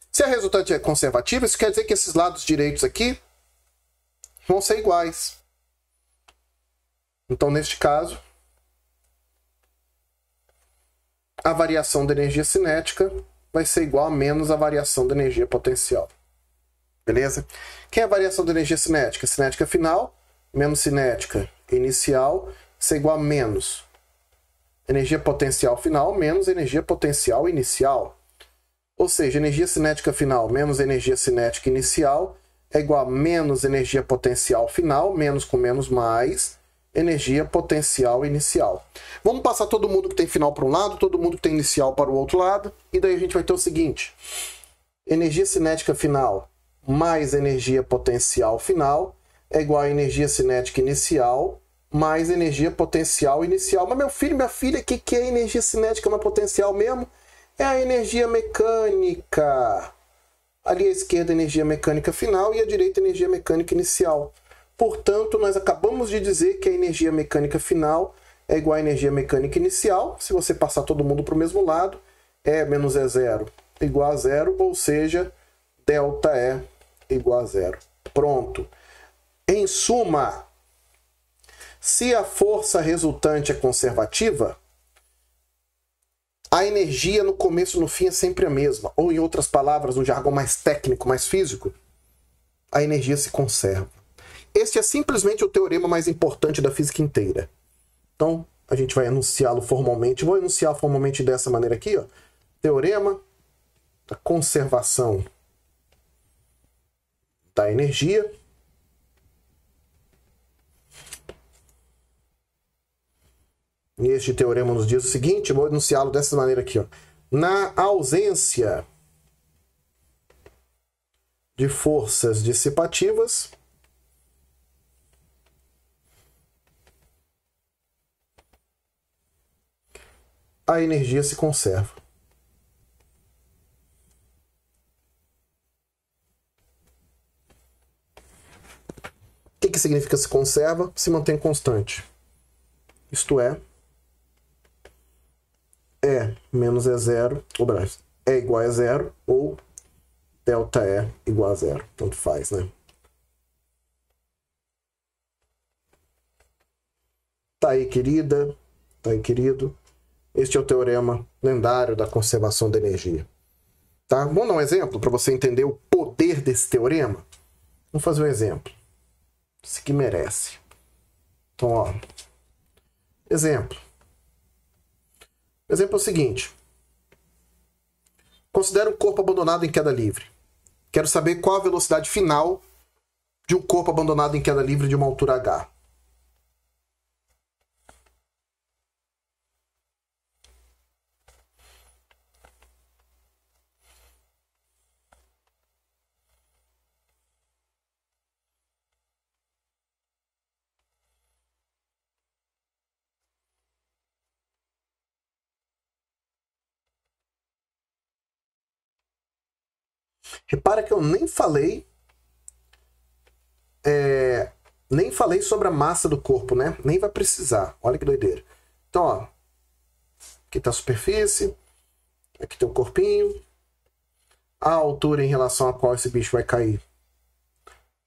se a resultante é conservativa, isso quer dizer que esses lados direitos aqui vão ser iguais. Então, neste caso, a variação da energia cinética vai ser igual a menos a variação da energia potencial. Beleza? Quem é a variação da energia cinética? Cinética final menos cinética inicial, isso é igual a menos energia potencial final menos energia potencial inicial. Ou seja, energia cinética final menos energia cinética inicial é igual a menos energia potencial final, menos com menos mais, energia potencial inicial. Vamos passar todo mundo que tem final para um lado, todo mundo que tem inicial para o outro lado, e daí a gente vai ter o seguinte. Energia cinética final mais energia potencial final é igual a energia cinética inicial mais energia potencial inicial. Mas meu filho, minha filha, o que é energia cinética mais potencial mesmo? É a energia mecânica. Ali à esquerda, energia mecânica final e à direita, energia mecânica inicial. Portanto, nós acabamos de dizer que a energia mecânica final é igual à energia mecânica inicial. Se você passar todo mundo para o mesmo lado, E menos E0 igual a 0, ou seja, delta E igual a 0. Pronto. Em suma, se a força resultante é conservativa, a energia no começo e no fim é sempre a mesma. Ou, em outras palavras, no jargão mais técnico, mais físico, a energia se conserva. Este é simplesmente o teorema mais importante da física inteira. Então, a gente vai enunciá-lo formalmente. Vou enunciar formalmente dessa maneira aqui, ó. Teorema da conservação da energia. E este teorema nos diz o seguinte, vou enunciá-lo dessa maneira aqui, ó. Na ausência de forças dissipativas, a energia se conserva. O que significa se conserva? Se mantém constante. isto é, E menos E0, ou E igual a zero, ou delta E igual a zero. Tanto faz, né? Tá aí, querida. Tá aí, querido. Este é o teorema lendário da conservação da energia. Tá? Vamos dar um exemplo para você entender o poder desse teorema? Vamos fazer um exemplo. Esse que merece. Então, ó. Exemplo. O exemplo é o seguinte. Considera um corpo abandonado em queda livre. Quero saber qual a velocidade final de um corpo abandonado em queda livre de uma altura h. Repara que eu nem falei sobre a massa do corpo, né? Nem vai precisar. Olha que doideira. Então, ó. Aqui está a superfície. Aqui tem o corpinho. A altura em relação a qual esse bicho vai cair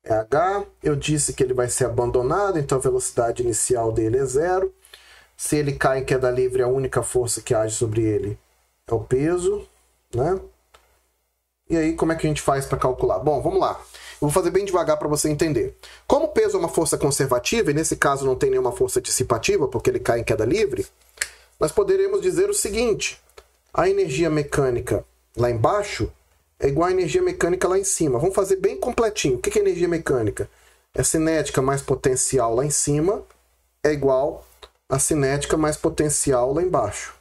é h. Eu disse que ele vai ser abandonado, então a velocidade inicial dele é zero. Se ele cai em queda livre, a única força que age sobre ele é o peso, né? E aí, como é que a gente faz para calcular? Bom, vamos lá. Eu vou fazer bem devagar para você entender. Como o peso é uma força conservativa, e nesse caso não tem nenhuma força dissipativa, porque ele cai em queda livre, nós poderemos dizer o seguinte. A energia mecânica lá embaixo é igual à energia mecânica lá em cima. Vamos fazer bem completinho. O que é energia mecânica? É cinética mais potencial lá em cima é igual a cinética mais potencial lá embaixo.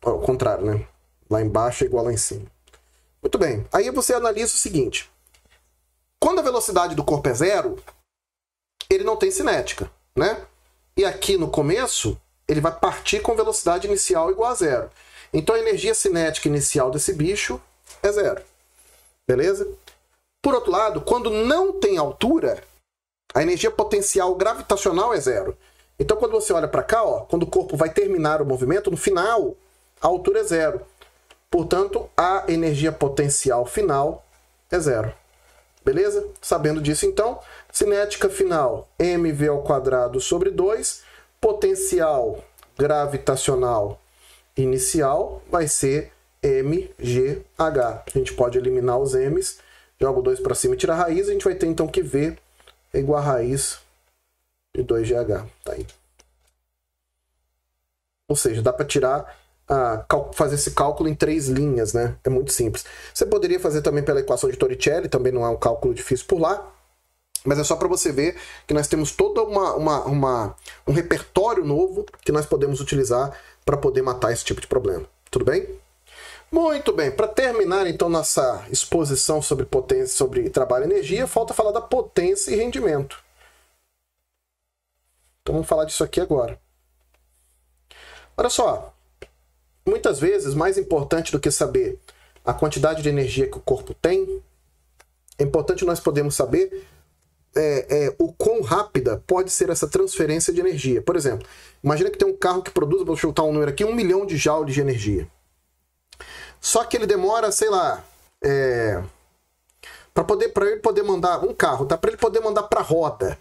Ao contrário, né? Lá embaixo é igual lá em cima. Muito bem. Aí você analisa o seguinte. Quando a velocidade do corpo é zero, ele não tem cinética, né? E aqui no começo, ele vai partir com velocidade inicial igual a zero. Então a energia cinética inicial desse bicho é zero. Beleza? Por outro lado, quando não tem altura, a energia potencial gravitacional é zero. Então quando você olha para cá, ó, quando o corpo vai terminar o movimento, no final, a altura é zero. Portanto, a energia potencial final é zero. Beleza? Sabendo disso, então, cinética final, mv² sobre 2, potencial gravitacional inicial vai ser mgh. A gente pode eliminar os m's, joga o 2 para cima e tira a raiz, a gente vai ter então que v é igual a raiz de 2gh. Tá aí. Ou seja, dá para tirar... fazer esse cálculo em 3 linhas, né? É muito simples. Você poderia fazer também pela equação de Torricelli, também não é um cálculo difícil por lá, mas é só para você ver que nós temos todo um repertório novo que nós podemos utilizar para poder matar esse tipo de problema. Tudo bem? Muito bem. Para terminar, então, nossa exposição sobre potência, sobre trabalho e energia, falta falar da potência e rendimento. Então vamos falar disso aqui agora. Olha só. Muitas vezes, mais importante do que saber a quantidade de energia que o corpo tem, é importante nós podermos saber o quão rápida pode ser essa transferência de energia. Por exemplo, imagina que tem um carro que produz, vou chutar um número aqui, 1 milhão de joules de energia. Só que ele demora, sei lá, para ele poder mandar um carro, tá? Para ele poder mandar para roda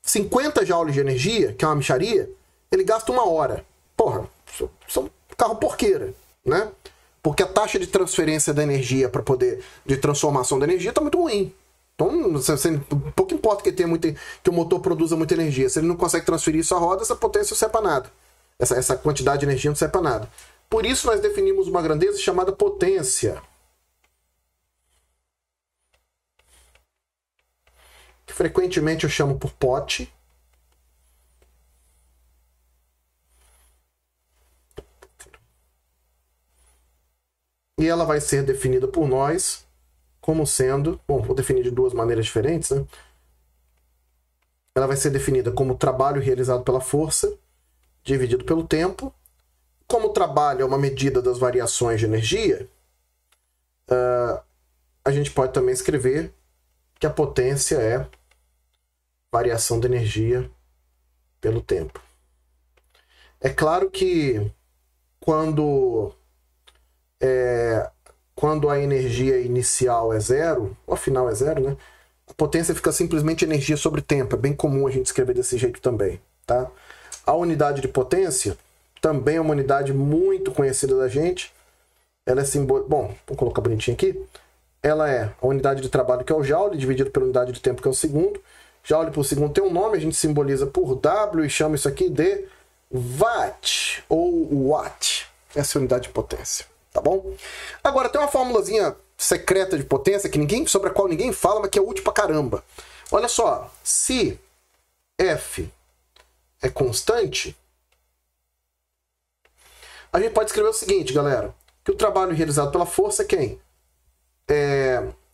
50 joules de energia, que é uma mixaria, ele gasta 1 hora. Porra, são carro porqueira, né? Porque a taxa de transferência da energia de transformação da energia está muito ruim. Então, pouco importa que o motor produza muita energia. Se ele não consegue transferir isso à roda, essa potência não serve para nada. Essa quantidade de energia não serve para nada. Por isso nós definimos uma grandeza chamada potência. Que frequentemente eu chamo por pote. E ela vai ser definida por nós como sendo... Bom, vou definir de 2 maneiras diferentes, né? Ela vai ser definida como trabalho realizado pela força, dividido pelo tempo. Como o trabalho é uma medida das variações de energia, a gente pode também escrever que a potência é variação de energia pelo tempo. É claro que quando a energia inicial é zero, ou a final é zero, né? A potência fica simplesmente energia sobre tempo. É bem comum a gente escrever desse jeito também, tá? A unidade de potência também é uma unidade muito conhecida da gente. Ela é Bom, vou colocar bonitinho aqui. Ela é a unidade de trabalho, que é o joule, dividido pela unidade de tempo, que é o segundo. Joule por segundo tem um nome, a gente simboliza por W e chama isso aqui de watt ou watt. Essa é a unidade de potência, tá bom? Agora, tem uma formulazinha secreta de potência sobre a qual ninguém fala, mas que é útil pra caramba. Olha só, se F é constante, a gente pode escrever o seguinte, galera, que o trabalho realizado pela força é quem?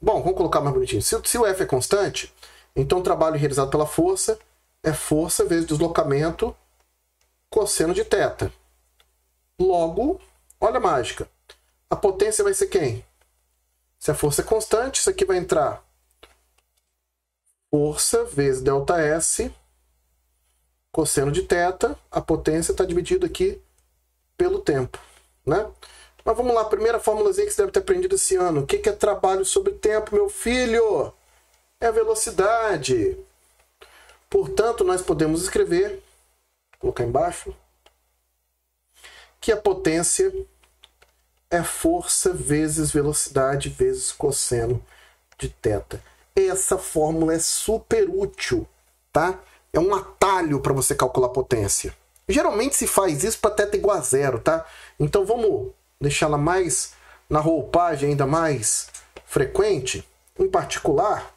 Bom, vamos colocar mais bonitinho. Se o F é constante, então o trabalho realizado pela força é força vezes deslocamento cosseno de θ. Logo, olha a mágica. A potência vai ser quem? Se a força é constante, isso aqui vai entrar força vezes ΔS cosseno de θ. A potência está dividida aqui pelo tempo, né? Mas vamos lá, primeira formulazinha que você deve ter aprendido esse ano. O que é trabalho sobre tempo, meu filho? É velocidade. Portanto, nós podemos escrever, vou colocar embaixo, que a potência é força vezes velocidade vezes cosseno de θ. Essa fórmula é super útil, tá? É um atalho para você calcular a potência. Geralmente se faz isso para θ igual a zero, tá? Então vamos deixá-la mais na roupagem ainda mais frequente. Em particular,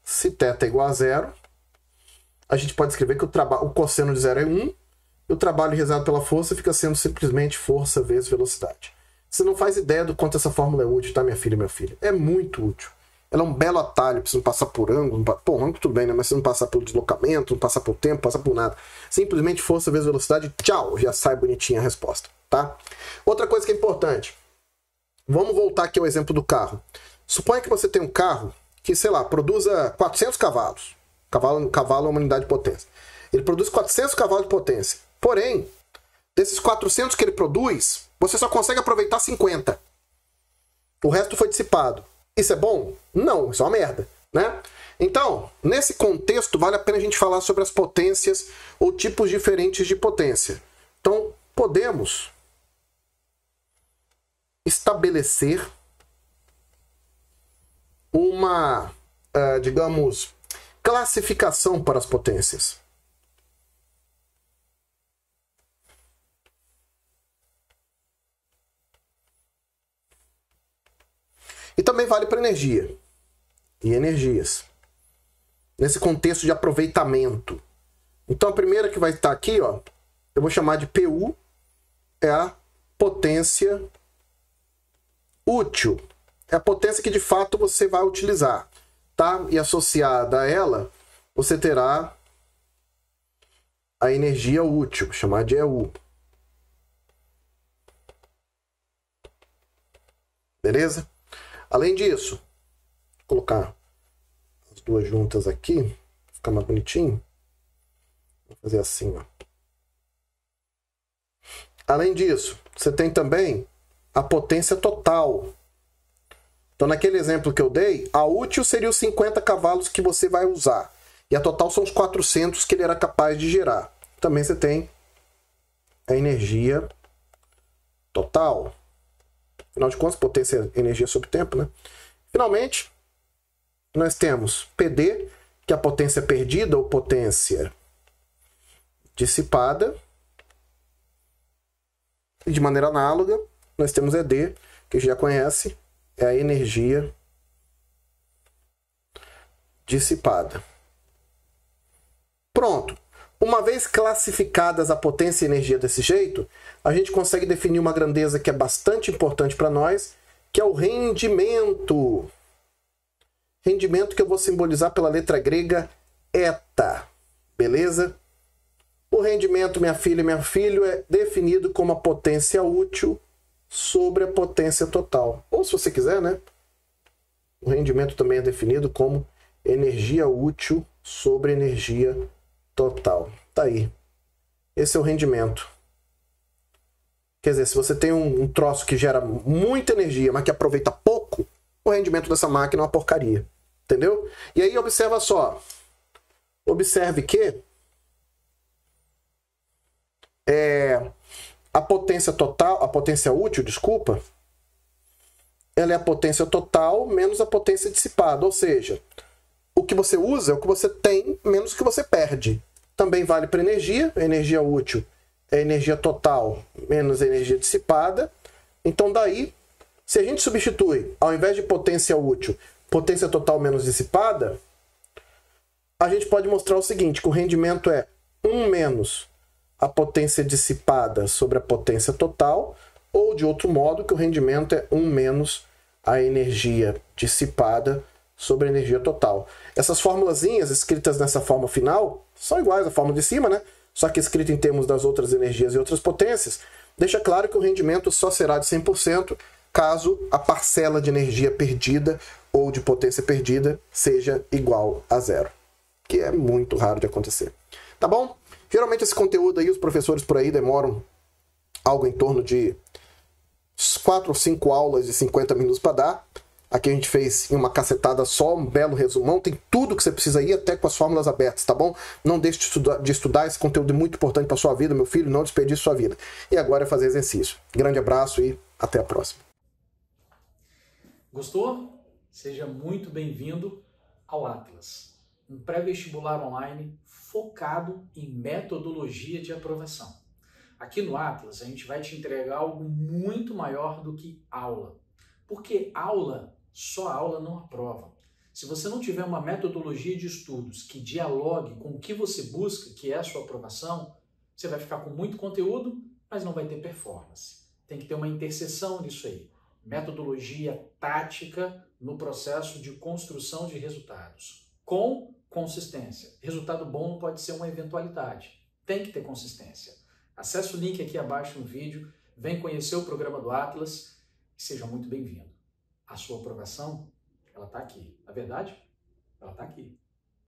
se θ é igual a zero, a gente pode escrever que o cosseno de zero é 1 e o trabalho realizado pela força fica sendo simplesmente força vezes velocidade. Você não faz ideia do quanto essa fórmula é útil, tá, minha filha e meu filho? É muito útil. Ela é um belo atalho, pra você não passar por ângulo. Pô, ângulo tudo bem, né? Mas você não passar pelo deslocamento, não passar por tempo, não passar por nada. Simplesmente força vezes velocidade, tchau, já sai bonitinha a resposta, tá? Outra coisa que é importante. Vamos voltar aqui ao exemplo do carro. Suponha que você tem um carro que, sei lá, produza 400 cavalos. Cavalo é uma unidade de potência. Ele produz 400 cavalos de potência. Porém, desses 400 que ele produz, você só consegue aproveitar 50. O resto foi dissipado. Isso é bom? Não, isso é uma merda, né? Então, nesse contexto, vale a pena a gente falar sobre as potências ou tipos diferentes de potência. Então, podemos estabelecer uma, digamos, classificação para as potências. E também vale para energia e energias. Nesse contexto de aproveitamento. Então a primeira que vai estar aqui, ó, eu vou chamar de PU, é a potência útil. É a potência que de fato você vai utilizar, tá? E associada a ela, você terá a energia útil, chamar de EU. Beleza? Além disso, vou colocar as duas juntas aqui, ficar mais bonitinho. Vou fazer assim, ó. Além disso, você tem também a potência total. Então, naquele exemplo que eu dei, a útil seria os 50 cavalos que você vai usar. E a total são os 400 que ele era capaz de gerar. Também você tem a energia total. Afinal de contas, potência é energia sobre tempo, né? Finalmente, nós temos PD, que é a potência perdida ou potência dissipada. E de maneira análoga, nós temos ED, que a gente já conhece, é a energia dissipada. Pronto. Uma vez classificadas a potência e a energia desse jeito, a gente consegue definir uma grandeza que é bastante importante para nós, que é o rendimento. Rendimento que eu vou simbolizar pela letra grega eta. Beleza? O rendimento, minha filha e meu filho, é definido como a potência útil sobre a potência total. Ou, se você quiser, né? O rendimento também é definido como energia útil sobre energia total. Tá aí. Esse é o rendimento. Quer dizer, se você tem um troço que gera muita energia, mas que aproveita pouco, o rendimento dessa máquina é uma porcaria. Entendeu? E aí observa só. Observe que a potência total, a potência útil, desculpa, ela é a potência total menos a potência dissipada. Ou seja, o que você usa é o que você tem menos o que você perde. Também vale para energia. A energia útil é a energia total menos a energia dissipada. Então daí, se a gente substitui, ao invés de potência útil, potência total menos dissipada, a gente pode mostrar o seguinte, que o rendimento é 1 menos a potência dissipada sobre a potência total, ou de outro modo, que o rendimento é 1 menos a energia dissipada sobre a energia total. Essas formulazinhas escritas nessa forma final são iguais à forma de cima, né? Só que escrita em termos das outras energias e outras potências, deixa claro que o rendimento só será de 100% caso a parcela de energia perdida ou de potência perdida seja igual a zero, que é muito raro de acontecer. Tá bom? Geralmente esse conteúdo aí, os professores por aí demoram algo em torno de 4 ou 5 aulas de 50 minutos para dar. Aqui a gente fez em uma cacetada só, um belo resumão. Tem tudo que você precisa ir, até com as fórmulas abertas, tá bom? Não deixe de estudar, esse conteúdo é muito importante para sua vida, meu filho, não desperdice sua vida. E agora é fazer exercício. Grande abraço e até a próxima. Gostou? Seja muito bem-vindo ao Atlas, um pré-vestibular online focado em metodologia de aprovação. Aqui no Atlas, a gente vai te entregar algo muito maior do que aula. Porque só aula não aprova. Se você não tiver uma metodologia de estudos que dialogue com o que você busca, que é a sua aprovação, você vai ficar com muito conteúdo, mas não vai ter performance. Tem que ter uma interseção disso aí. Metodologia tática no processo de construção de resultados. Com consistência. Resultado bom não pode ser uma eventualidade. Tem que ter consistência. Acesse o link aqui abaixo no vídeo, vem conhecer o programa do Atlas e seja muito bem-vindo. A sua aprovação, ela está aqui. Na verdade, ela está aqui.